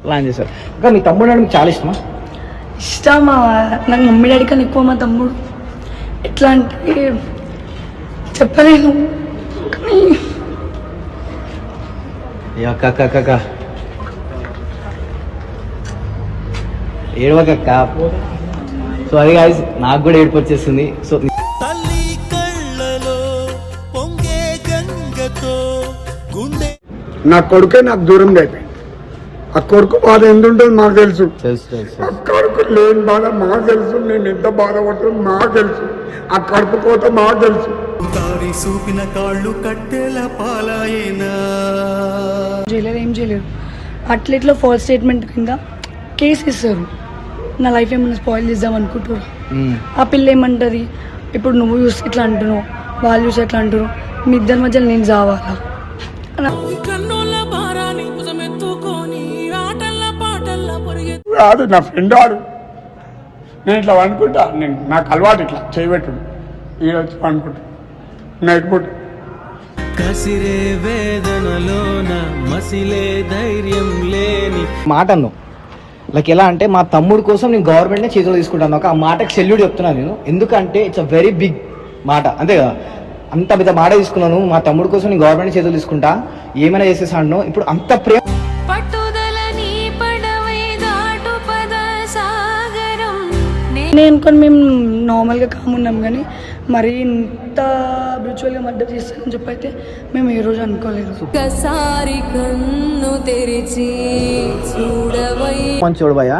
Plan చేశారు. ఇంకా మీ తమ్ముడు అంటే మీకు చాలా ఇష్టమా? ఇష్టమా? నాకు మమ్మీ డాడీ కన్నా ఎక్కువ మా తమ్ముడు. ఎట్లా అంటే చెప్పలేను. కానీ ఏడవకక్క. సో అది కాదు, నాకు కూడా ఏడుపు వచ్చేస్తుంది. సో నా కొడుకే నాకు దూరం అయిపోయింది. ఆ కొడుకు బాధ ఎందుంటుంది మాకు తెలుసు. ఆ కొడుకు లేని బాధ మాకు తెలుసు. నేను ఎంత బాధపడుతుంది మాకు తెలుసు. ఆ కడుపు కోత మాకు తెలుసు. ఏం చేయలేరు. అట్లెట్లో ఫాల్స్ స్టేట్మెంట్ కింద కేసు ఇస్తారు. నా లైఫ్ ఏమన్నా స్పాయిల్ చేద్దాం అనుకుంటారు. ఆ పిల్ల ఏమంటుంది, ఇప్పుడు నువ్వు చూసి ఇట్లా అంటున్నావు, వాళ్ళు చూసి ఎట్లా అంటారు, మీ ఇద్దరి మధ్యలో నేను చావాలా? కాదు, నా ఫ్రెండ్ వాడు. నేను ఇట్లా అనుకుంటా, నేను నాకు అలవాటు ఇట్లా చేయబెట్టు ఈడొచ్చి అనుకుంటా నైట్ పూట. కసిరే వేదనలోన మసిలే ధైర్యం లేని మాట అన్నావు. లైక్ ఎలా అంటే మా తమ్ముడు కోసం నేను గవర్నమెంట్నే చేతులు తీసుకుంటాను. ఆ మాటకి సెల్యూట్ చెప్తున్నాను నేను. ఎందుకంటే ఇట్స్ అ వెరీ బిగ్ మాట, అంతే కదా. అంత పెద్ద మాట తీసుకున్నాను. మా తమ్ముడు కోసం నేను గవర్నమెంట్ చేతులు తీసుకుంటా, ఏమైనా చేసేసాను. ఇప్పుడు అంత ప్రేమ నేను అనుకోని మేము నార్మల్గా కామున్నాం, కానీ మరి ఇంత బ్రిచువల్గా మర్డర్ చేస్తారని చెప్పి అయితే మేము ఏ రోజు అనుకోలేదు. మంచోడు భయ్య,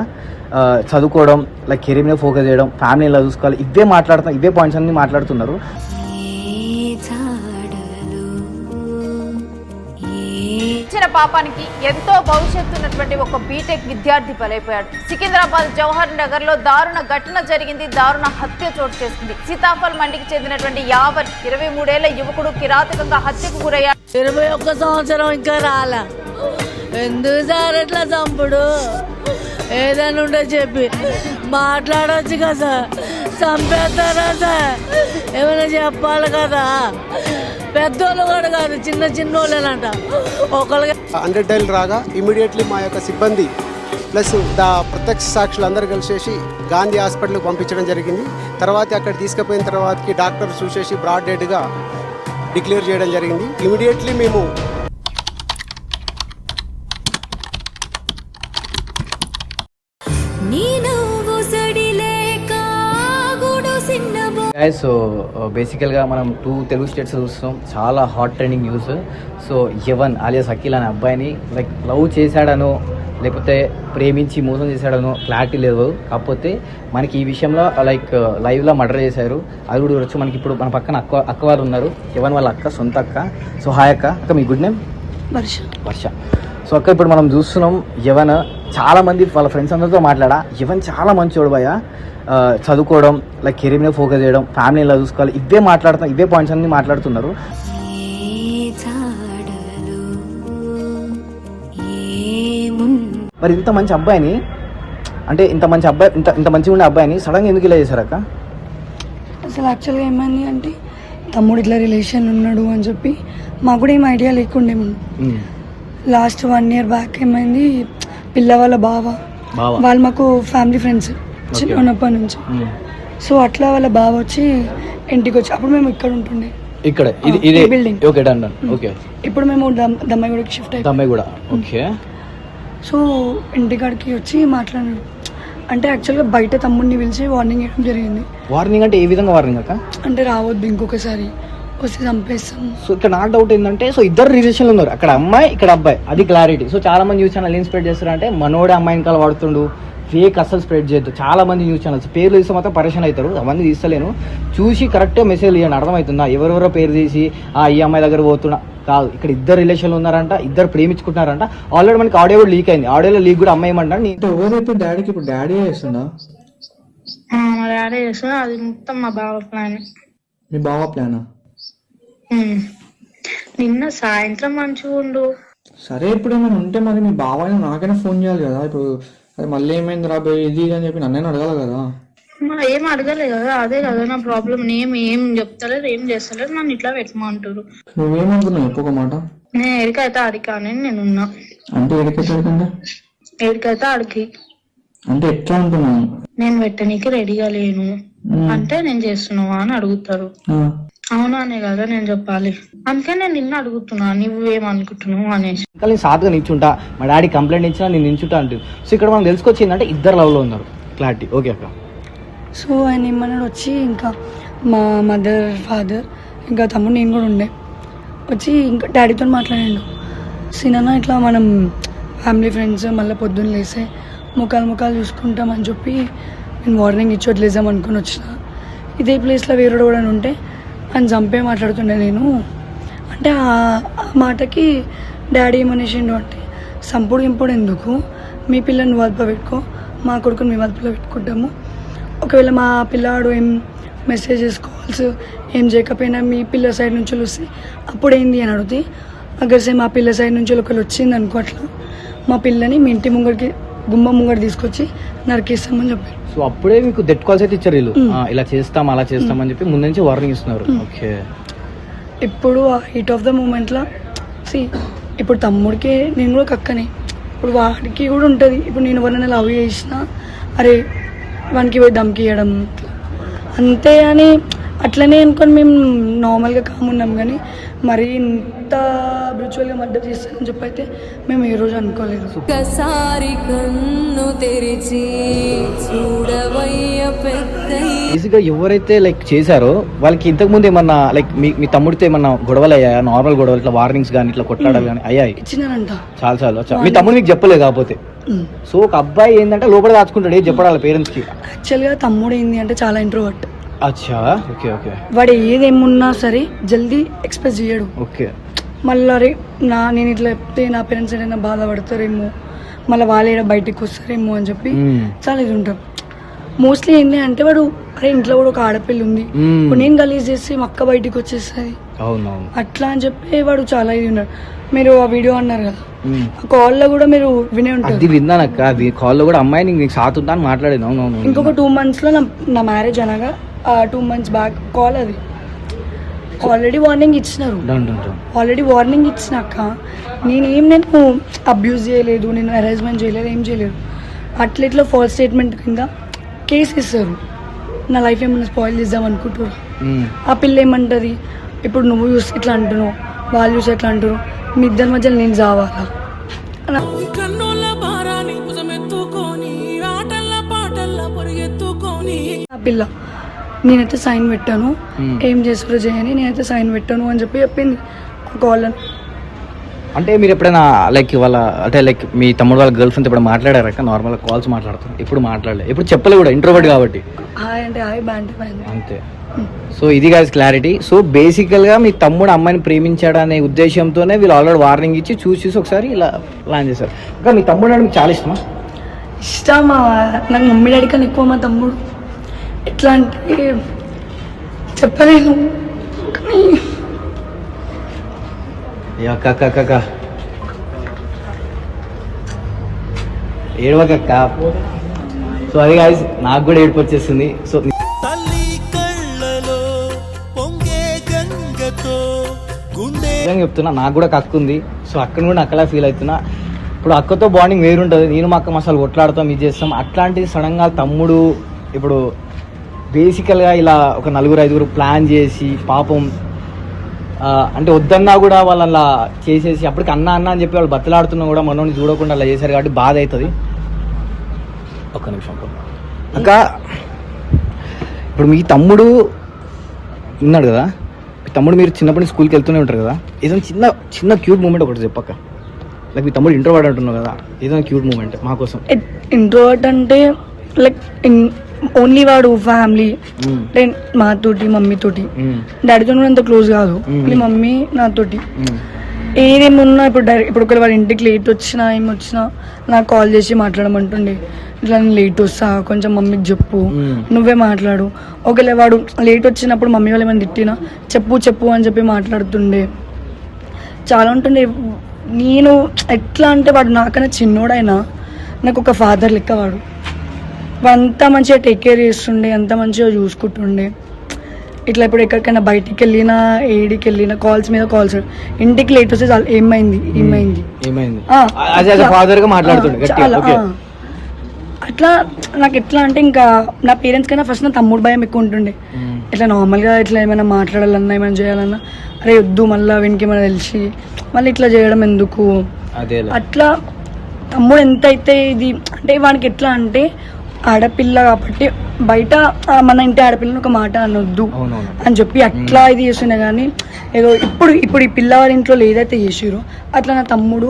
చదువుకోవడం, లైక్ కెరీర్ మీద ఫోకస్ చేయడం, ఫ్యామిలీ ఎలా చూసుకోవాలి, ఇవే మాట్లాడుతాం. ఇవే పాయింట్స్ అన్ని మాట్లాడుతున్నారు. పాపానికి ఎంతో భవిష్యత్తు ఉన్నటువంటి ఒక బీటెక్ విద్యార్థి బలైపోయాడు. సికింద్రాబాద్ జవహర్ నగర్ లో దారుణ ఘటన జరిగింది. దారుణ హత్య చోటు చేసుకుంది. సీతాఫల్ మండికి చెందినటువంటి 23 ఏళ్ల యువకుడు కిరాతకంగా హత్యకు గురయ్యాడు. 21 సంవత్సరం ఇంకా రాలా. ఎందుకు సార్ ఎట్లా చంపుడు? ఏదైనా ఉంటే చెప్పి మాట్లాడవచ్చు కదా సార్. చంపేస్తారా సార్? ఏమైనా చెప్పాలి కదా. పెద్దోళ్ళు కూడా కాదు, చిన్న చిన్నోళ్ళేనంట. ఒకళ్ళకి 100 డైల్ రాగా ఇమీడియట్లీ మా యొక్క సిబ్బంది ప్లస్ ప్రత్యక్ష సాక్షులు అందరూ కలిసేసి గాంధీ హాస్పిటల్కి పంపించడం జరిగింది. తర్వాత అక్కడ తీసుకుపోయిన తర్వాతకి డాక్టర్ చూసేసి బ్రాడ్ డెడ్గా డిక్లేర్ చేయడం జరిగింది. ఇమీడియట్లీ మేము సో బేసికల్గా మనం 2 తెలుగు స్టేట్స్ చూస్తున్నాం. చాలా hot trending news. So Yavan alias Akhil అనే అబ్బాయిని లైక్ లవ్ చేశాడనో లేకపోతే ప్రేమించి మోసం చేశాడనో క్లారిటీ లేదు. కాకపోతే మనకి ఈ విషయంలో లైక్ లైవ్లో మర్డర్ చేశారు. అది కూడా వచ్చి మనకి ఇప్పుడు మన పక్కన అక్క వారు ఉన్నారు. యవన్ వాళ్ళ అక్క, సొంత అక్క. సో హాయ్ అక్క. అక్క మీ గుడ్ నేమ్? వర్ష. సో అక్క ఇప్పుడు మనం చూస్తున్నాం యవన్ చాలామంది వాళ్ళ ఫ్రెండ్స్ అందరితో మాట్లాడా. యవన్ చాలా మంచోడు భయ్య, చదువుకోవడం, లైక్ కెరీర్ మీద ఫోకస్ చేయడం, ఫ్యామిలీ ఎలా చూసుకోవాలి, ఇవే మాట్లాడుతాం. ఇవే పాయింట్స్ అన్ని మాట్లాడుతున్నారు. మరి ఇంత మంచి అబ్బాయిని, అంటే ఇంత మంచిగా ఉండే అబ్బాయిని సడన్గా ఎందుకు ఇలా చేశారక్క? అసలు యాక్చువల్గా ఏమైంది అంటే తమ్ముడు ఇట్లా రిలేషన్ ఉన్నాడు అని చెప్పి మాకు కూడా ఏం ఐడియా లేకుండే. లాస్ట్ 1 year బ్యాక్ ఏమైంది, పిల్ల వాళ్ళ బావ వాళ్ళు మాకు ఫ్యామిలీ ఫ్రెండ్స్ చిన్నప్పటి నుంచి. సో అట్లా వాళ్ళ బావ వచ్చి ఇంటికి వచ్చి, అప్పుడు మేము ఇక్కడ ఉంటుండే, ఇక్కడ బిల్డింగ్. ఓకే. ఇప్పుడు మేము దమ్మాయిగూడకి షిఫ్ట్ అయ్యాం. సో ఇంటికాడికి వచ్చి మాట్లాడాడు. అంటే యాక్చువల్గా బయట తమ్ముడిని పిలిచి వార్నింగ్ ఇవ్వడం జరిగింది. వార్నింగ్ అంటే ఏ విధంగా వార్నింగ్ అక్క? అంటే రావద్దు, ఇంకొకసారి వస్తే చంపేస్తాం. సో ఇక్కడ నాకు డౌట్ ఏంటంటే, సో ఇద్దరు రిలేషన్లు ఉన్నారు, అక్కడ అమ్మాయి ఇక్కడ అబ్బాయి, అది క్లారిటీ. సో చాలా మంది న్యూస్ ఛానల్ ఏం స్ప్రెడ్ చేస్తారంటే మనోడే అమ్మాయిని కాలు వాడుతుండు, ఫేక్ అసలు స్ప్రెడ్ చేయొద్దు. చాలా మంది న్యూస్ ఛానల్స్ పేర్లు తీస్తే మాత్రం పరేషన్ అవుతారు. అవన్నీ తీస్తలేను. చూసి కరెక్ట్గా మెసేజ్ ఇవ్వండి, అర్థమవుతుందా? ఎవరెవరో పేరు తీసి ఈ అమ్మాయి దగ్గర పోతున్నా కాదు. ఇక్కడ ఇద్దరు రిలేషన్లు ఉన్నారంట, ఇద్దరు ప్రేమించుకుంటున్నారంట. ఆల్రెడీ మనకి ఆడియో కూడా లీక్ అయింది. ఆడియోలో లీక్ కూడా అమ్మాయి ఏమంటా డాడీకి ఇప్పుడు డాడీ చేస్తున్నా, మా డాడీ చేస్తున్నా. అది మొత్తం మా బావ ప్లాన్. మీ బావ ప్లానా? నిన్న సాయంత్రం మంచిగా ఉండు. సరే, ఇప్పుడు ఏమైనా ఉంటే మరి మీ బావైనా నాకైనా ఫోన్ చేయాలి కదా. ఇప్పుడు అది మళ్ళీ ఏమైంది రాబోయే ఇది అని చెప్పి నన్నైనా అడగాలి కదా. ఏం అడగలే కదా, అదే కదా నా ప్రాబ్లం. ఏం చెప్తలేరు, ఏం చేస్తలేరు, నన్ను ఇట్లా పెట్టమంటారు. నువ్వేమనుకున్నావు? ఒక్కొక్క మాట. నేను ఎడికైతే అది కానీ నేనున్నా. అంటే ఎడికైతే ఏడికైతే ఆడికి. అంటే ఎట్లా అంటున్నాను? నేను పెట్టనీకి రెడీగా లేను అంటే నేను చేస్తున్నావా అని అడుగుతారు. అవునా అనే కదా నేను చెప్పాలి. అందుకే నేను నిన్ను అడుగుతున్నా నువ్వేమనుకుంటున్నావు అనేసి. ఇంకా నేను సాధ్గా నించుంటా, మా డాడీ కంప్లైంట్ ఇచ్చినా నేను నించుంటా అంటుంది. సో ఇక్కడ మనం తెలుసుకొచ్చిందంటే ఇద్దరు లవ్లో ఉన్నారు. క్లారిటీ. ఓకే అక్క. సో ఆయన ఏమన్నాడు వచ్చి, ఇంకా మా మదర్ ఫాదర్ ఇంకా తమ్ముడు నేను కూడా ఉండే వచ్చి ఇంకా డాడీతో మాట్లాడాడు. సినిమా ఇట్లా మనం ఫ్యామిలీ ఫ్రెండ్స్ మళ్ళీ పొద్దున్న లేసే ముఖాలు చూసుకుంటామని చెప్పి నేను వార్నింగ్ ఇచ్చి వదిలేద్దాం అనుకుని వచ్చిన. ఇదే ప్లేస్లో వేరే కూడా ఉంటే అని చంపే మాట్లాడుతుండే నేను అంటే ఆ మాటకి డాడీ ఏమనేసిండు అంటే, సంపుడు ఇంపుడు ఎందుకు, మీ పిల్లని వదిప పెట్టుకో, మా కొడుకుని మీ వదిపలో పెట్టుకుంటాము. ఒకవేళ మా పిల్లాడు ఏం మెసేజెస్ కాల్స్ ఏం చేయకపోయినా మీ పిల్ల సైడ్ నుంచి వస్తే అప్పుడు ఏంది అని అడిగితే, అగర్సే మా పిల్ల సైడ్ నుంచి ఒకళ్ళు వచ్చింది అనుకో అట్లా మా పిల్లని మీ ఇంటి ముంగడికి గుమ్మ ముంగడి తీసుకొచ్చి నరికేస్తామని చెప్పారు. సో అప్పుడే మీకు డెత్ కాల్స్ అయితే ఇచ్చారు వీళ్ళు, ఇలా చేస్తాం అలా చేస్తామని చెప్పి ముందు నుంచి వార్నింగ్ ఇస్తున్నారు. ఓకే. ఇప్పుడు ఆ హీట్ ఆఫ్ ద మూమెంట్లో ఇప్పుడు తమ్ముడికి నేను కూడా కక్కనే, ఇప్పుడు వాడికి కూడా ఉంటుంది. ఇప్పుడు నేను ఎవరైనా లవ్ చేసినా అరే వానికి పోయి దమ్కి ఇవ్వడం అంతే అని అట్లనే అనుకొని మేము నార్మల్గా కామున్నాం. కానీ మరీ ఇంత బ్రిచువల్గా మర్డర్ చేస్తానని చెప్పి అయితే మేము ఏ రోజు అనుకోలేదు. ఈజీగా ఎవరైతే లైక్ చేశారో వాళ్ళకి ఇంతకుముందు ఏమన్నా లైక్ మీ తమ్ముడితో ఏమన్నా గొడవలు అయ్యాయా? నార్మల్ గొడవలు ఇట్లా వార్నింగ్స్ కానీ ఇట్లా కొట్లాడాలి కానీ అయ్యాయి? ఇచ్చినానంట చాలా. మీ తమ్ముడు మీకు చెప్పలేదు కాకపోతే. సో ఒక అబ్బాయి ఏంటంటే లోపల దాచుకుంటాడు, ఏం చెప్పడాలి పేరెంట్స్కి. యాక్చువల్గా తమ్ముడు ఏంది అంటే చాలా ఇంట్రోవర్ట్. అచ్చా. ఓకే. వాడు ఏదేమున్నా సరే జల్దీ ఎక్స్ప్రెస్ చేయడు. ఓకే. మళ్ళీ అరే నేను ఇట్లా చెప్తే నా పేరెంట్స్ ఏదైనా బాధపడతారేమో, మళ్ళీ వాళ్ళు బయటకు వస్తారేమో అని చెప్పి చాలా ఇది ఉంటాం. మోస్ట్లీ ఏంటి అంటే వాడు అరే ఇంట్లో కూడా ఒక ఆడపిల్ల ఉంది, ఇప్పుడు నేను గలీజ్ చేసి మా అక్క బయటకు వచ్చేస్తుంది అట్లా అని చెప్పి వాడు చాలా ఇది ఉన్నాడు. మీరు ఆ వీడియో అన్నారు కదా, ఆ కాల్లో కూడా మీరు వినే ఉంటారు. అది విన్నానక్క, అది కాల్లో కూడా అమ్మాయి నీకు సాతుందా అని మాట్లాడేది. అవునవును. ఇంకొక 2 monthsలో నా మ్యారేజ్ అనగా 2 months బ్యాక్ కాల్ అది. ఆల్రెడీ వార్నింగ్ ఇచ్చినారు. ఆల్రెడీ వార్నింగ్ ఇచ్చినాక నేను అబ్యూజ్ చేయలేదు, నేను హెరాస్మెంట్ చేయలేదు, ఏం చేయలేదు. అట్లా ఫాల్స్ స్టేట్మెంట్ కింద కేసు ఇస్తారు. నా లైఫ్ ఏమైనా స్పాయిల్ చేద్దాం అనుకుంటారు. ఆ పిల్ల ఏమంటుంది, ఇప్పుడు నువ్వు చూసి ఇట్లా అంటున్నావు, వాళ్ళు చూసి ఎట్లా అంటారు, మీ ఇద్దరి మధ్యలో నేను చావాలా? ఆ పిల్ల నేనైతే సైన్ పెట్టాను, ఏం చేస్తారో చేయని, నేనైతే సైన్ పెట్టాను అని చెప్పి చెప్పింది కాల్. అంటే మీరు ఎప్పుడైనా లైక్ వాళ్ళ అంటే లైక్ మీ తమ్ముడు వాళ్ళ గర్ల్ ఫ్రెండ్ ఎప్పుడు మాట్లాడారక? నార్మల్గా కాల్స్ మాట్లాడతారు, ఎప్పుడు మాట్లాడలేదు, ఎప్పుడు చెప్పలే కూడా, ఇంట్రోవర్ట్ కాబట్టి. హాయ్ అంటే హాయ్, బ్యాండ్ అంతే. సో ఇది గాయ్స్ క్లారిటీ. సో బేసికల్గా మీ తమ్ముడు అమ్మాయిని ప్రేమించాడనే ఉద్దేశంతోనే వీళ్ళు ఆల్రెడీ వార్నింగ్ ఇచ్చి చూసి ఒకసారి ఇలా ప్లాన్ చేశారు. ఇంకా మీ తమ్ముడు అంటే మీకు చాలా ఇష్టమా? ఇష్టమా? నాకు మమ్మీ డాడీ కన్నా ఎక్కువ మా తమ్ముడు. ఎట్లా అంటే చెప్పలేను. కానీ ఏడవకక్క. సో అది గాయ్స్ నాకు కూడా ఏడుపు వచ్చేస్తుంది. సో నిజంగా చెప్తున్నా, నాకు కూడా అక్క ఉంది. సో అక్కను కూడా అక్కలా ఫీల్ అవుతున్నా. ఇప్పుడు అక్కతో బాండింగ్ వేరుంటుంది, నేను మా అక్క మసాలు కొట్లాడుతాం, ఇది చేస్తాం. అట్లాంటిది సడన్గా తమ్ముడు ఇప్పుడు బేసికల్గా ఇలా ఒక 4-5 ప్లాన్ చేసి పాపం అంటే వద్దన్నా కూడా వాళ్ళు అలా చేసేసి అప్పటికి అన్న అని చెప్పి వాళ్ళు బతలాడుతున్నా కూడా మనోని చూడకుండా అలా చేశారు కాబట్టి బాధ అవుతుంది. ఒక్క నిమిషం అక్క. ఇప్పుడు మీ తమ్ముడు ఉన్నాడు కదా, మీ తమ్ముడు మీరు చిన్నప్పటి నుంచి స్కూల్కి వెళ్తూనే ఉంటారు కదా, ఏదైనా చిన్న క్యూట్ మూమెంట్ ఒకటి చెప్పక్క. లైక్ మీ తమ్ముడు ఇంట్రోవర్ట్ అంటున్నావు కదా, ఏదైనా క్యూట్ మూమెంట్ మా కోసం. ఇంట్రోవర్ట్ అంటే లైక్ ఓన్లీ వాడు ఫ్యామిలీ అంటే మాతోటి మమ్మీతోటి, డాడీతో కూడా అంత క్లోజ్ కాదు. మమ్మీ నాతోటి ఏదేమున్నా ఇప్పుడు ఒకవేళ వాళ్ళ ఇంటికి లేట్ వచ్చినా ఏమొచ్చినా నాకు కాల్ చేసి మాట్లాడమంటుండే. ఇట్లా నేను లేట్ వస్తా, కొంచెం మమ్మీకి చెప్పు, నువ్వే మాట్లాడు. ఒకవేళ వాడు లేట్ వచ్చినప్పుడు మమ్మీ వాళ్ళు ఏమైనా తిట్టినా చెప్పు అని చెప్పి మాట్లాడుతుండే. చాలా ఉంటుండే. నేను ఎట్లా అంటే వాడు నాకన్నా చిన్నోడైనా నాకు ఒక ఫాదర్ లెక్క. వాడు అంతా మంచిగా టేక్ కేర్ చేస్తుండే, అంత మంచిగా చూసుకుంటుండే. ఇట్లా ఇప్పుడు ఎక్కడికైనా బయటికి వెళ్ళినా ఏడికి వెళ్ళినా కాల్స్ మీద కాల్స్, ఇంటికి లేట్ వస్తే చాలు ఏమైంది ఫాదర్ గా మాట్లాడుతుండే చాలా అట్లా. నాకు ఎట్లా అంటే ఇంకా నా పేరెంట్స్ కన్నా ఫస్ట్ నా తమ్ముడు భయం ఎక్కువ ఉంటుండే. ఇట్లా నార్మల్గా ఇట్లా ఏమైనా మాట్లాడాలన్నా ఏమైనా చేయాలన్నా అరే వద్దు మళ్ళీ వీనికి ఏమైనా తెలిసి మళ్ళీ ఇట్లా చేయడం ఎందుకు అట్లా. తమ్ముడు ఎంత అయితే ఇది అంటే వానికి ఎట్లా అంటే ఆడపిల్ల కాబట్టి బయట మన ఇంటి ఆడపిల్లని ఒక మాట అనొద్దు అని చెప్పి అట్లా ఇది చేస్తుండే. కానీ ఏదో ఇప్పుడు ఈ పిల్లవారి ఇంట్లో ఏదైతే చేసిరో అట్లా నా తమ్ముడు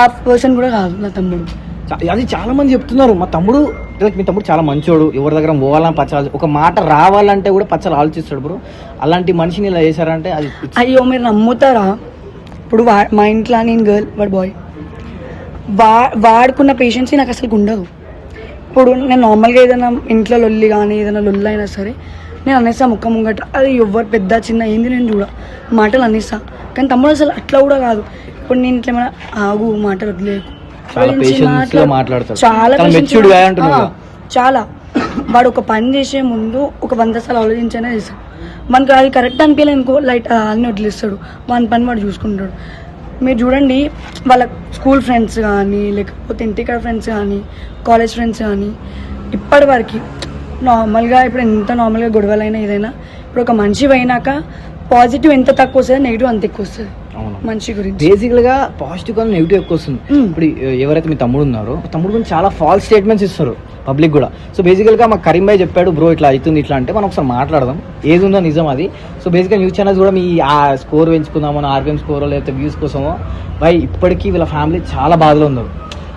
ఆ పర్సన్ కూడా కాదు. నా తమ్ముడు అది చాలా మంది చెప్తున్నారు, మీ తమ్ముడు చాలా మంచోడు, ఎవరి దగ్గర పోవాలని పచ్చాలి, ఒక మాట రావాలంటే కూడా పచ్చలు ఆలోచిస్తాడు బ్రో. అలాంటి మనిషిని ఇలా చేశారంటే అది అయ్యో మీరు నమ్ముతారా? ఇప్పుడు మా ఇంట్లో నేను గర్ల్ వాడు బాయ్, వాడుకున్న పేషెన్సీ నాకు అసలు ఉండదు. ఇప్పుడు నేను నార్మల్గా ఏదైనా ఇంట్లో లొల్లి కానీ ఏదైనా లొల్లి అయినా సరే నేను అనేసా ముఖం ముంగట, అది ఎవరు పెద్ద చిన్న ఏంది నేను చూడ మాటలు అనేసా. కానీ తమ్ముడు అసలు అట్లా కూడా కాదు. ఇప్పుడు నేను ఇట్లా ఏమైనా ఆగు మాటలు వదిలేకు, చాలా వాడు ఒక పని చేసే ముందు ఒక 100 సార్లు ఆలోచించనే చేస్తాడు. మనకు అది కరెక్ట్ అనిపించలేదు అనుకో లైట్ అన్నీ వదిలేస్తాడు, వాని పని వాడు చూసుకుంటాడు. మీరు చూడండి వాళ్ళ స్కూల్ ఫ్రెండ్స్ కానీ లేకపోతే ఇంటికాడ ఫ్రెండ్స్ కానీ కాలేజ్ ఫ్రెండ్స్ కానీ ఇప్పటి వరకు నార్మల్గా ఇప్పుడు ఎంత నార్మల్గా గొడవలైనా ఏదైనా ఇప్పుడు ఒక మనిషి అయినాక పాజిటివ్ ఎంత తక్కువ వస్తుంది నెగిటివ్ అంత ఎక్కువ వస్తుంది. మనిషి గురించి బేసికల్ గా పాజిటివ్ కన్నా నెగిటివ్ ఎక్కువ వస్తుంది. ఇప్పుడు ఎవరైతే మీ తమ్ముడు ఉన్నారో తమ్ముడు గురించి చాలా ఫాల్స్ స్టేట్మెంట్స్ ఇస్తారు పబ్లిక్ కూడా. సో బేసికల్ గా మాకు కరీం భాయ్ చెప్పాడు బ్రో ఇట్లా అవుతుంది ఇట్లా అంటే మనం ఒకసారి మాట్లాడదాం ఏది ఉందో నిజం అది. సో బేసిక్గా న్యూస్ ఛానల్స్ కూడా మీ ఆ స్కోర్ పెంచుకుందామో ఆర్పిఎం స్కోరో లేకపోతే వ్యూస్ కోసమో భాయ్ ఇప్పటికీ వీళ్ళ ఫ్యామిలీ చాలా బాధలో ఉన్నారు.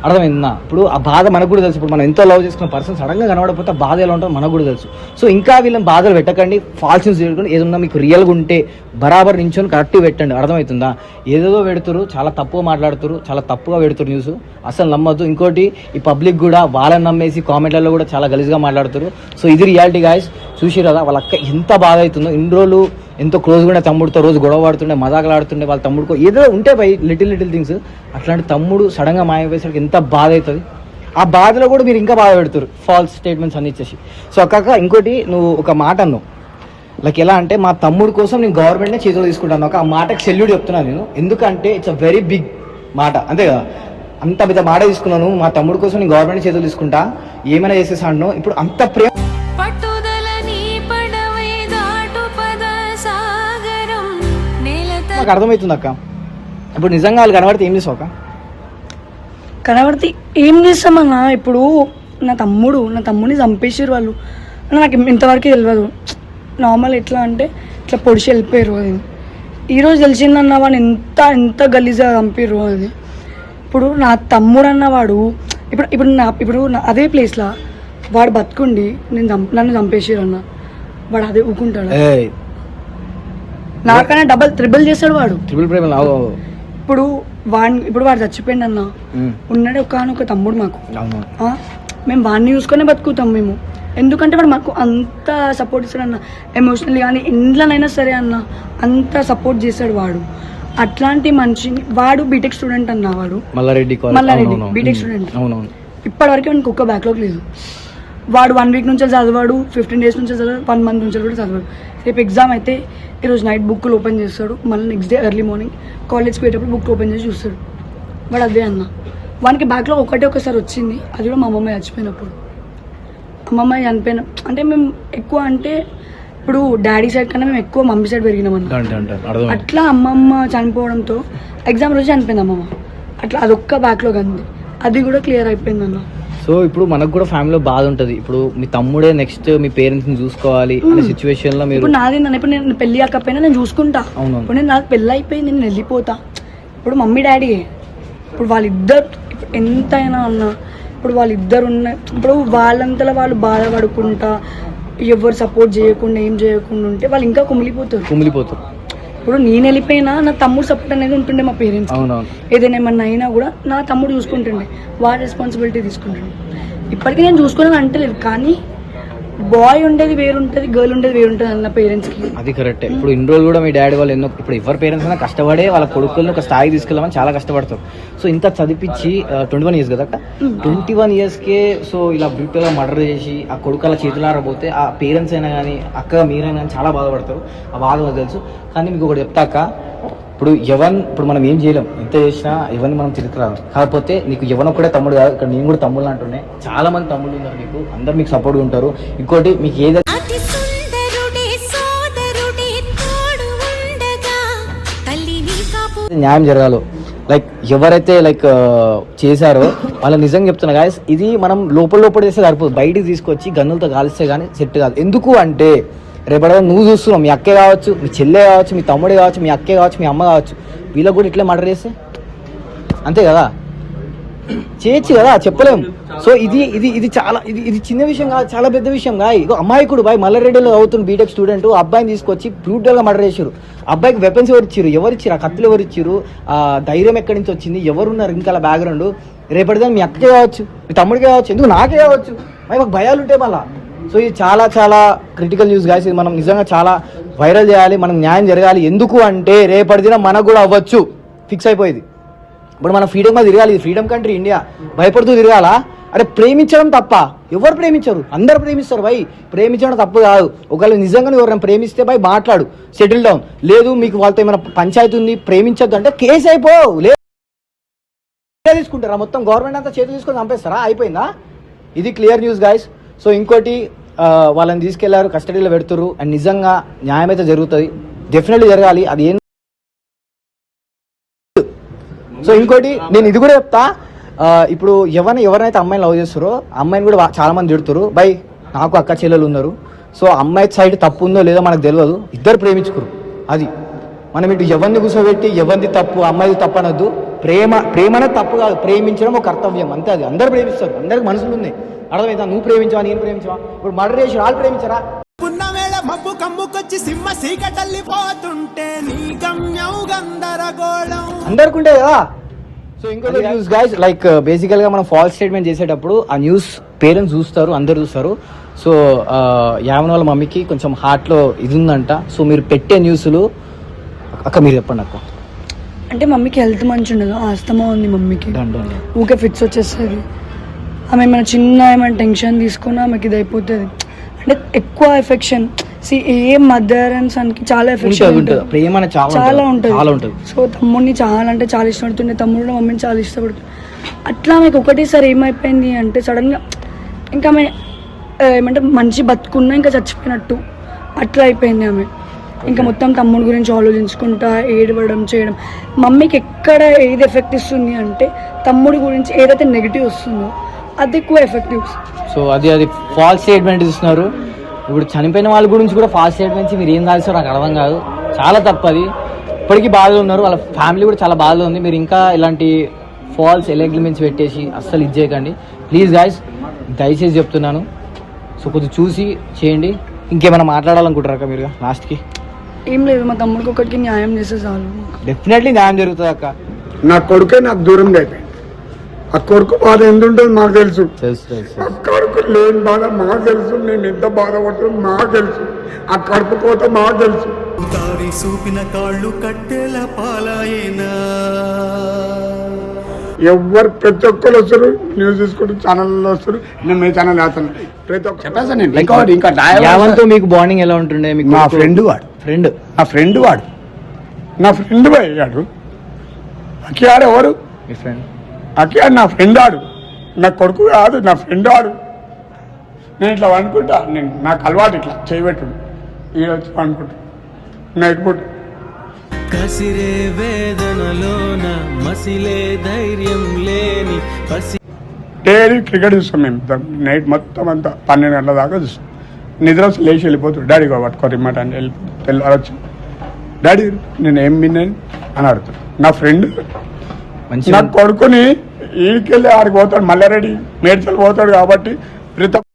అర్థమైందా? ఇప్పుడు ఆ బాధ మనకు కూడా తెలుసు. ఇప్పుడు మనం ఎంతో లవ్ చేసుకున్న పర్సన్ సడన్గా కనబడకపోతే బాధ ఎలా ఉంటుందో మనకు కూడా తెలుసు. సో ఇంకా వీళ్ళని బాధలు పెట్టకండి, ఫాల్స్ న్యూస్ చేయకుండా ఏదన్నా మీకు రియల్గా ఉంటే బరాబర్ నించొని కరెక్ట్గా పెట్టండి. అర్థమవుతుందా? ఏదేదో పెడుతురు, చాలా తప్పుగా మాట్లాడుతురు, చాలా తప్పుగా పెడుతురు న్యూస్, అసలు నమ్మద్దు. ఇంకోటి ఈ పబ్లిక్ కూడా వాళ్ళని నమ్మేసి కామెంట్లలో కూడా చాలా గలీజ్గా మాట్లాడుతారు. సో ఇది రియాలిటీ గాయస్. చూసి కదా వాళ్ళ అక్క ఎంత బాధ అవుతుందో. ఇన్ని రోజులు ఎంతో క్లోజ్గా ఉండే తమ్ముడితో రోజు గొడవ ఆడుతుండే, మజాకులు ఆడుతుండే, వాళ్ళ తమ్ముడికో ఏదో ఉంటే బై లిటిల్ థింగ్స్. అట్లాంటి తమ్ముడు సడన్గా మాయమైపోయేసరికి ఎంత బాధ అవుతుంది. ఆ బాధలో కూడా మీరు ఇంకా బాధ పెడుతురు ఫాల్స్ స్టేట్మెంట్స్ అన్ని ఇచ్చేసి. సో అక్క ఇంకోటి నువ్వు ఒక మాట అన్నావు లైక్ ఎలా అంటే మా తమ్ముడు కోసం నేను గవర్నమెంట్నే చేతులు తీసుకుంటాను. ఆ మాటకి సెల్యూట్ చెప్తున్నాను నేను, ఎందుకంటే ఇట్స్ అ వెరీ బిగ్ మాట, అంతే కదా. అంత పెద్ద మాట తీసుకున్నాను, మా తమ్ముడు కోసం నేను గవర్నమెంట్ చేతులు తీసుకుంటా, ఏమైనా చేసేసాను. ఇప్పుడు అంత ప్రేమ నాకు అర్థమవుతుంది అక్క. ఇప్పుడు నిజంగా వాళ్ళు కనబడితే ఏం చేస్తావు అక్క? కనబడితే ఏం చేస్తామన్నా? ఇప్పుడు నా తమ్ముడిని చంపేసారు వాళ్ళు, నాకు ఇంతవరకు తెలియదు. నార్మల్ ఎట్లా అంటే ఇట్లా పొడిచి వెళ్ళిపోయారు. అది ఈరోజు తెలిసిందన్న వాడు ఎంత గలీజ్గా చంపారు అది. ఇప్పుడు నా తమ్ముడు అన్నవాడు ఇప్పుడు అదే ప్లేస్లో వాడు బతుకుండి నన్ను చంపేసారు అన్న, వాడు అదే ఊకుంటాడు. నాకన్నా డబల్ ట్రిపుల్ చేస్తాడు వాడు. ఇప్పుడు వాడు చచ్చిపోయింది అన్న, ఉన్నాడు ఒక తమ్ముడు మాకు, మేము వాడిని చూసుకునే బతుకుతాం మేము. ఎందుకంటే వాడు మాకు అంత సపోర్ట్ ఇస్తాడు అన్న, ఎమోషనల్లీ కానీ ఇంట్లోనైనా సరే అన్న అంత సపోర్ట్ చేస్తాడు వాడు. అట్లాంటి మనిషిని వాడు బీటెక్ స్టూడెంట్ అన్న, వాడు మల్లారెడ్డి బీటెక్ స్టూడెంట్. ఇప్పటివరకు వానికి ఒక్క బ్యాక్లాగ్ లేదు. వాడు 1 వీక్ నుంచి చదివాడు, 15 డేస్ నుంచి చదివాడు, 1 మంత్ నుంచి కూడా చదివాడు. రేపు ఎగ్జామ్ అయితే ఈరోజు నైట్ బుక్లు ఓపెన్ చేస్తాడు, మళ్ళీ నెక్స్ట్ డే ఎర్లీ మార్నింగ్ కాలేజ్కి పోయేటప్పుడు బుక్ ఓపెన్ చేసి చూస్తాడు. వాడు అదే అన్న. వానికి బ్యాక్లాగ్ ఒకసారి వచ్చింది, అది కూడా మా అమ్మమ్మ చచ్చిపోయినప్పుడు. అమ్మమ్మ చనిపోయిన అంటే మేము ఎక్కువ అంటే ఇప్పుడు డాడీ సైడ్ కన్నా మేము ఎక్కువ మమ్మీ సైడ్ పెరిగినామన్న. అట్లా అమ్మమ్మ చనిపోవడంతో ఎగ్జామ్ రోజు చనిపోయింది అమ్మమ్మ. అట్లా అదొక్క బ్యాక్లాగ్ అంది, అది కూడా క్లియర్ అయిపోయింది అన్న. సో ఇప్పుడు మనకు కూడా ఫ్యామిలీలో బాధ ఉంటుంది. ఇప్పుడు మీ తమ్ముడే నెక్స్ట్ మీ పేరెంట్స్ ని చూసుకోవాలి అనే సిచ్యువేషన్ లో మీరు. ఇప్పుడు నాది ఇప్పుడు నేను పెళ్లి కాకపోయినా నేను చూసుకుంటా. ఇప్పుడు నేను నాకు పెళ్ళి అయిపోయింది, నేను వెళ్ళిపోతా. ఇప్పుడు మమ్మీ డాడీ ఇప్పుడు వాళ్ళిద్దరు ఎంతైనా అన్న, ఇప్పుడు వాళ్ళిద్దరు ఇప్పుడు వాళ్ళంతలో వాళ్ళు బాధపడుకుంటా ఎవరు సపోర్ట్ చేయకుండా ఏం చేయకుండా ఉంటే వాళ్ళు ఇంకా కుమిలిపోతారు. ఇప్పుడు నేను వెళ్ళిపోయినా నా తమ్ముడు సపోర్ట్ అనేది ఉంటుండే మా పేరెంట్స్. ఏదైనా ఏమన్నా అయినా కూడా నా తమ్ముడు చూసుకుంటుండే, వాడి రెస్పాన్సిబిలిటీ తీసుకుంటుండే. ఇప్పటికీ నేను చూసుకోవాలని అంటలేదు, కానీ బాయ్ ఉండేది వేరుంటది, గర్ల్ ఉండేది వేరుంటది అన్న పేరెంట్స్ కి. అది కరెక్టే. ఇప్పుడు ఇన్ని రోజులు కూడా మీ డాడీ వాళ్ళు ఎన్నో, ఇప్పుడు ఎవరి పేరెంట్స్ అయినా కష్టపడే వాళ్ళ కొడుకులను ఒక స్థాయికి తీసుకెళ్ళమని చాలా కష్టపడతారు. సో ఇంత చదివించి 21 years కదా అక్క, 21 yearsకే సో ఇలా బ్యూటీగా మర్డర్ చేసి ఆ కొడుకు అలా చేతులారబోతే ఆ పేరెంట్స్ అయినా కానీ అక్క మీరైనా కానీ చాలా బాధపడతారు. ఆ బాధ నాకు తెలుసు. కానీ మీకు ఒకటి చెప్తాక, ఇప్పుడు మనం ఏం చేయలేం, ఎంత చేసినా ఎవరిని మనం తిరుగురాదు. కాకపోతే నీకు ఎవరిని ఒక్కడే తమ్ముడు కాదు, ఇక్కడ నేను కూడా తమ్ముళ్ళు అంటున్నాయి. చాలా మంది తమ్ముళ్ళు ఉన్నారు మీకు, అందరు మీకు సపోర్ట్గా ఉంటారు. ఇంకోటి మీకు ఏదైతే న్యాయం జరగాలో, లైక్ ఎవరైతే చేశారో వాళ్ళ నిజంగా చెప్తున్నా గాయస్, ఇది మనం లోపల చేస్తే సరిపోదు, బయటికి తీసుకొచ్చి గన్నులతో కాలిస్తే కానీ సెట్ కాదు. ఎందుకు అంటే రేపటి నువ్వు చూస్తున్నావు, మీ అక్కే కావచ్చు, మీ చెల్లె కావచ్చు, మీ తమ్ముడే కావచ్చు, మీ అక్కే కావచ్చు, మీ అమ్మ కావచ్చు, వీళ్ళకి కూడా ఇట్లే మర్డర్ చేస్తే అంతే కదా, చేయొచ్చు కదా, చెప్పలేము. సో ఇది చాలా ఇది చిన్న విషయం కాదు, చాలా పెద్ద విషయం కాదు. ఇగో అమాయకుడు బాయ్ మల్లారెడ్డిలో అవుతున్న బీటెక్ స్టూడెంట్ అబ్బాయిని తీసుకొచ్చి బ్రూటల్గా మర్డర్ చేశారు. అబ్బాయికి వెపన్స్ ఎవరు ఇచ్చారు, ఆ కత్తులు ఎవరు ఇచ్చారు, ఆ ధైర్యం ఎక్కడి నుంచి వచ్చింది, ఎవరున్నారు ఇంకా అలా బ్యాక్గ్రౌండ్. రేపటిదాన్ని మీ అక్కకే కావచ్చు, మీ తమ్ముడికే కావచ్చు, ఎందుకు నాకే కావచ్చు, మాకు భయాలు ఉంటాయి మళ్ళా. సో ఇది చాలా చాలా క్రిటికల్ న్యూస్ గాయస్. ఇది మనం నిజంగా చాలా వైరల్ చేయాలి, మనం న్యాయం జరగాలి. ఎందుకు అంటే రేపటి దినం మనకు కూడా అవ్వచ్చు, ఫిక్స్ అయిపోయింది. ఇప్పుడు మనం ఫ్రీడమ్ మీద తిరగాలి, ఇది ఫ్రీడమ్ కంట్రీ ఇండియా, భయపడుతూ తిరగాలా? అరే ప్రేమించడం తప్ప? ఎవరు ప్రేమించరు, అందరు ప్రేమిస్తారు భయ్. ప్రేమించడం తప్పు కాదు. ఒకవేళ నిజంగా ఎవరైనా ప్రేమిస్తే భయ్ మాట్లాడు, సెటిల్ డౌన్. లేదు మీకు వాళ్ళతో ఏమైనా పంచాయతీ ఉంది, ప్రేమించద్దు అంటే కేసు అయిపో, లేదు తీసుకుంటారా మొత్తం గవర్నమెంట్ అంతా చేతులు తీసుకొని చంపేస్తారా? అయిపోయిందా? ఇది క్లియర్ న్యూస్ గాయస్. సో ఇంకోటి వాళ్ళని తీసుకెళ్లారు, కస్టడీలో పెడుతురు, అండ్ నిజంగా న్యాయం అయితే జరుగుతుంది, డెఫినెట్లీ జరగాలి. అది ఏం సో ఇంకోటి నేను ఇది కూడా చెప్తా, ఇప్పుడు ఎవరైతే అమ్మాయిని లవ్ చేస్తారో అమ్మాయిని కూడా చాలా మంది తిడుతురు బై. నాకు అక్క చెల్లెలు ఉన్నారు, సో అమ్మాయి సైడ్ తప్పు ఉందో లేదో మనకు తెలియదు, ఇద్దరు ప్రేమించుకురు. అది మనం ఇటు ఎవరిని కూర్చోబెట్టి ఎవరిది తప్పు అమ్మాయిది తప్పు అనొద్దు. ప్రేమనే తప్పు కాదు, ప్రేమించడం ఒక కర్తవ్యం అంతే. అది అందరు ప్రేమిస్తారు, అందరికి మనసులు ఉన్నాయి, అర్థమైందా? నువ్వు ప్రేమించవా, నేను ప్రేమించవా? ఇప్పుడు మర్డర్ చేసి వాళ్ళు ప్రేమించరా? మబ్బు కమ్ముకొచ్చి సింహ సీకటల్లిపోతుంటే నీ గమ్యం గందరగోళం అందరికి ఉంటాయి కదా. సో ఇంకొక న్యూస్ గైస్, లైక్ బేసికల్ గా మనం ఫాల్స్ స్టేట్మెంట్ చేసేటప్పుడు ఆ న్యూస్ పేరెంట్స్ చూస్తారు, అందరు చూస్తారు. సో యావన్ వాళ్ళ మమ్మీకి కొంచెం హార్ట్లో ఇది ఉందంట. సో మీరు పెట్టే న్యూస్లు అక్క మీరు చెప్పండి అక్క. అంటే మమ్మీకి హెల్త్ మంచి ఉండదు, ఆస్తమా ఉంది మమ్మీకి, ఊకే ఫిట్స్ వచ్చేస్తుంది. ఆమె ఏమైనా చిన్న ఏమైనా టెన్షన్ తీసుకున్నా ఆమెకి ఇది అయిపోతుంది. అంటే ఎక్కువ ఎఫెక్షన్, ఏ మదర్ అండ్ సన్ కి చాలా ఎఫెక్షన్ ఉంటుంది, ప్రేమ చాలా ఉంటుంది. సో తమ్ముడిని చాలా అంటే చాలా ఇష్టపడుతుండే, తమ్ముడు మమ్మీని చాలా ఇష్టపడుతుంది. అట్లా ఆమెకు ఒకటేసారి ఏమైపోయింది అంటే సడన్ గా ఇంకా ఆమె ఏమంటే మంచి బతుకున్నా ఇంకా చచ్చిపోయినట్టు అట్లా అయిపోయింది ఆమె. ఇంకా మొత్తం తమ్ముడి గురించి ఆలోచించుకుంటా ఏడవడం చేయడం. మమ్మీకి ఎక్కడ ఏది ఎఫెక్ట్ ఇస్తుంది అంటే తమ్ముడి గురించి ఏదైతే నెగిటివ్ వస్తుందో అది ఎక్కువ ఎఫెక్టివ్. సో అది ఫాల్స్ స్టేట్మెంట్ ఇస్తున్నారు. ఇప్పుడు చనిపోయిన వాళ్ళ గురించి కూడా ఫాల్స్ స్టేట్మెంట్స్ మీరు ఏం రాస్తారో నాకు అర్థం కాదు, చాలా తప్పది. ఇప్పటికీ బాధలు ఉన్నారు, వాళ్ళ ఫ్యామిలీ కూడా చాలా బాధలో ఉంది. మీరు ఇంకా ఇలాంటి ఫాల్స్ ఎలిమెంట్స్ పెట్టేసి అస్సలు ఇది చేయకండి ప్లీజ్ గాయస్, దయచేసి చెప్తున్నాను. సో కొద్దిగా చూసి చేయండి. ఇంకేమైనా మాట్లాడాలనుకుంటారా మీరు లాస్ట్కి? ఏం లేదు, మా తమ్ముడికి ఒకటికి న్యాయం చేస్తే చాలు. డెఫినెట్లీ న్యాయం జరుగుతుంది అక్క. నా కొడుకే నాకు దూరంగా అయిపోయింది. ఆ కొడుకు బాధ ఎందుంటుంది మాకు తెలుసు, ఆ కొడుకు లేని బాధ మాకు తెలుసు, మేము ఎంత బాధపడుతున్నాం మాకు తెలుసు, ఆ కడుపు కోత మాకు తెలుసు. దారి చూపిన కాళ్ళు కట్టెల పాలాయేనా. ఎవరు ప్రతి ఒక్కరు వస్తారు, న్యూస్ తీసుకుంటూ ఛానల్లో వస్తారు. నేను మీ ఛానల్ వేస్తాను ప్రతి ఒక్క చెప్పేస్తాను నేను. ఇంకా యావంతో మీకు బాండింగ్ ఎలా ఉంటుండే? మీకు నా ఫ్రెండ్ వాడు, నా ఫ్రెండ్ అయ్యాడు. అక్కియాడు ఎవరు? మీ ఫ్రెండ్ అక్కియాడు నా ఫ్రెండ్ ఆడు, నా కొడుకు కాదు, నా ఫ్రెండ్ ఆడు. నేను ఇట్లా అనుకుంటా, నాకు అలవాటు ఇట్లా చేయబెట్టుడు, నేను వచ్చి అనుకుంటా నైట్ పూట. కసిరే వేదనలోన మసిలే ధైర్యం లేని డైలీ క్రికెట్ చూస్తాం మేము, నైట్ మొత్తం అంతా 12 గంటల దాకా చూస్తాం. నిద్ర లేచి వెళ్ళిపోతాడు, డాడీ పట్టుకో రిమోట్ అని వెళ్ళిపోతాడు. తెల్లారొచ్చి డాడీ నేను ఏం విన్నాను అని అడుగుతాడు. నా ఫ్రెండ్ నా కొడుకుని ఈడికెళ్ళి ఆడికి పోతాడు, మల్లారెడ్డి మేడ్చల్ పోతాడు కాబట్టి